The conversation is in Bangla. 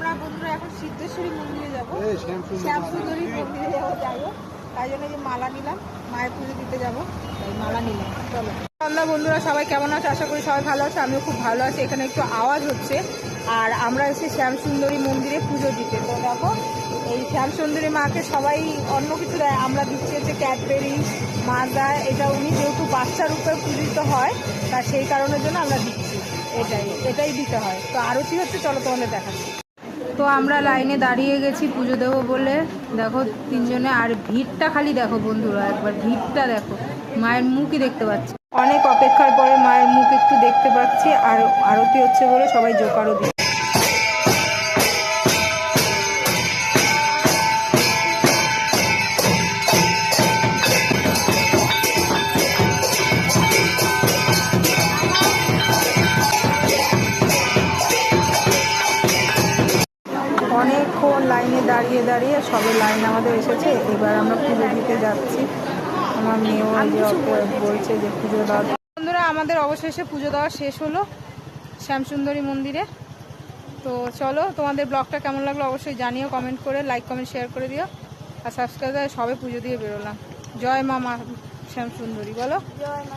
আমরা বন্ধুরা এখন সিদ্ধেশ্বরী মন্দিরে যাবো, শ্যামসুন্দরী মন্দিরে যাবো। যাই হোক, তাই জন্য যে মালা নিলাম, মায়ের পুজো দিতে যাবো, তাই মালা নিলাম। চলো সন্ধ্যা বন্ধুরা, সবাই কেমন আছে? আশা করি সবাই ভালো আছে, আমিও খুব ভালো আছি। এখানে একটু আওয়াজ হচ্ছে, আর আমরা এসে শ্যামসুন্দরী মন্দিরে পুজো দিতে। তো দেখো, এই শ্যামসুন্দরী মাকে সবাই অন্য কিছু দেয়, আমরা দিচ্ছি হচ্ছে ক্যাডবেরি, মাজা। এটা উনি যেহেতু বাচ্চার উপরে পূজিত হয়, তা সেই কারণের জন্য আমরা দিচ্ছি। এটাই দিতে হয়। তো আরতি হচ্ছে, চলো তোমাদের দেখাচ্ছি। তো আমরা লাইনে দাঁড়িয়ে গেছি পুজো দেবো বলে। দেখো তিনজনে, আর ভিড়টা খালি দেখো বন্ধুরা, একবার ভিড়টা দেখো, মায়ের মুখই দেখতে পাচ্ছি। অনেক অপেক্ষার পরে মায়ের মুখ একটু দেখতে পাচ্ছি, আর আরতি হচ্ছে বলে সবাই জোকারও দিচ্ছে। অনেকক্ষণ লাইনে দাঁড়িয়ে দাঁড়িয়ে সবে লাইন আমাদের এসেছে। এবার আমরা পুজো দিতে যাচ্ছি। আমার মেয়েও বলছে যে পুজো দেওয়া। বন্ধুরা, আমাদের অবশেষে পুজো দেওয়া শেষ হলো শ্যামসুন্দরী মন্দিরে। তো চলো, তোমাদের ব্লগটা কেমন লাগলো অবশ্যই জানিও, কমেন্ট করে, লাইক কমেন্ট শেয়ার করে দিও, আর সাবস্ক্রাইব। সবে পুজো দিয়ে বেরোলাম। জয় মা শ্যামসুন্দরী, বলো জয় মা।